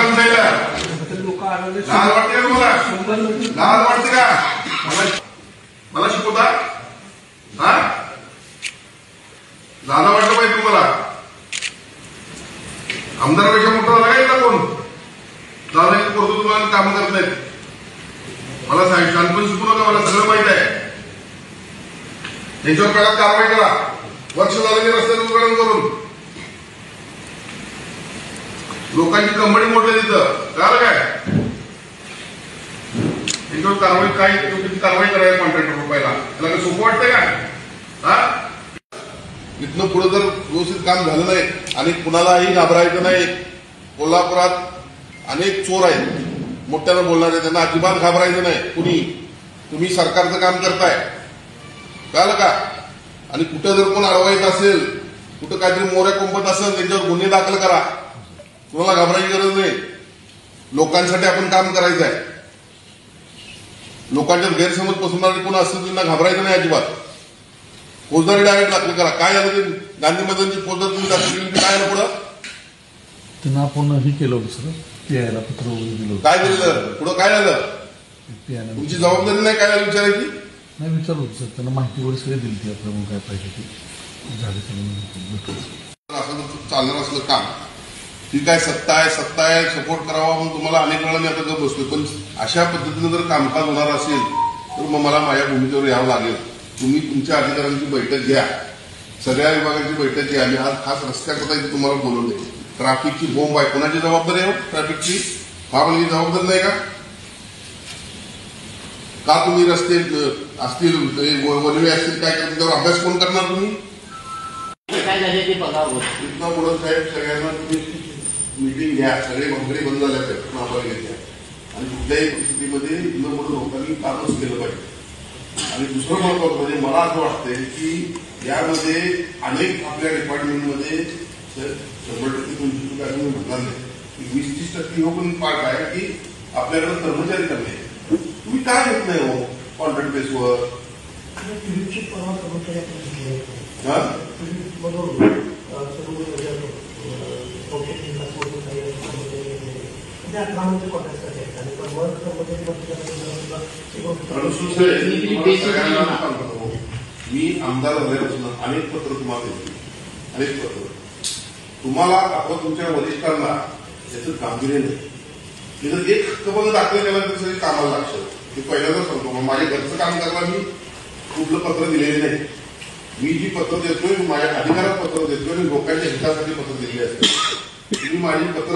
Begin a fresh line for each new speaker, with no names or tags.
करून सांगितलं लाज वाटते का तुम्हाला? लाज वाटते का? मला शिकवता? हा लाज वाटलं पाहिजे तुम्हाला? आमदारापेक्षा मोठा झाला का कोण? दादा करतो तुम्हाला काम करत नाहीत. मला सांग शांतपणे शिकू नका. मला सगळं माहित आहे. त्यांच्यावर पहिला कारवाई करा. वर्ष झालं मी रस्त्यावर उघडण करून लोकांची कंपनी मोडली तिथं कळलं काय? त्यांच्यावर कारवाई काय कारवाई करायला कॉन्ट्रॅक्टर पहिला त्याला काय सोपं वाटतंय का? हा इथनं पुढे जर व्यवस्थित काम झालं नाही आणि कुणालाही घाबरायचं नाही. कोल्हापुरात अनेक चोर आहेत मोठ्यानं बोलणारे. त्यांना अजिबात घाबरायचं नाही कुणी. तुम्ही सरकारचं काम करताय कळलं का? आणि कुठं जर कोण अडवायचं असेल कुठं काहीतरी मोऱ्या कोंबत असेल त्यांच्यावर गुन्हे दाखल करा. कुणाला घाबरायची गरज नाही. लोकांसाठी आपण काम करायचं आहे. लोकांच्यात गैरसमज पसरणारे कोण असतील त्यांना घाबरायचं नाही अजिबात. फौजदारी डायरेक्ट दाखल करा. काय झालं ते गांधी मैदानची फौजदार तुम्ही दाखल केली काय झालं पुढं?
त्यांना आपण हे केलं होतं सर पीआयला पत्र वगैरे दिलं.
काय दिलं पुढं? काय झालं? तुमची जबाबदारी नाही काय झालं विचारायची?
नाही विचारलं होतं सर. त्यांना माहिती वगैरे सगळी दिली ती आपल्याला काय पाहिजे ती झाली सगळं.
असं चालणार असलं काम ती काय सत्ता आहे सपोर्ट करावा म्हणून तुम्हाला अनेक वेळा मी आता गप बसतोय. पण अशा पद्धतीनं जर कामकाज होणार असेल तर मग मला माझ्या भूमिकेवर यावं लागेल. तुम्ही तुमच्या अधिकाऱ्यांची बैठक घ्या. सगळ्या विभागाची बैठक घ्या. मी आज खास रस्त्याकरता इथे तुम्हाला बोलवले. ट्रॅफिकची बोंब आहे. कोणाची जबाबदारी आहे? ट्रॅफिकची फार जबाबदारी नाही का? तुम्ही रस्ते असतील वनवे असतील काय करतील त्यावर अभ्यास कोण करणार? तुम्ही इथनं पुढं साहेब सगळ्यांना तुम्ही मीटिंग घ्या. सगळे मंत्री बंद झाल्या पाहिजे महापालिकेच्या. आणि कुठल्याही परिस्थितीमध्ये इथनं पुढे लोकांनी कामच केलं पाहिजे. आणि दुसरं महत्वाचं म्हणजे मला असं वाटतंय की यामध्ये अनेक आपल्या डिपार्टमेंटमध्ये 100% तुमची काय तुम्ही म्हणणार नाही 20-30% हो पण पार्ट आहे की आपल्याकडे कर्मचारी कमी आहे. तुम्ही काय घेत नाही हो कॉन्ट्रॅक्ट बेसवर? मी आमदार झाल्यापासून अनेक पत्र तुम्हाला देतो. अनेक पत्र तुम्हाला आपण तुमच्या वरिष्ठांना याचं गांभीर्य नाही. मी जर एक हक्कभंग दाखल केला तर सगळे कामाला लागतं. मी पहिल्यांदा सांगतो माझ्या घरचं काम करायला मी कुठलं पत्र दिलेलं नाही. मी जी पत्र देतोय माझ्या अधिकारात पत्र देतोय आणि लोकांच्या हितासाठी पत्र दिलेली असते. तुम्ही माझी पत्र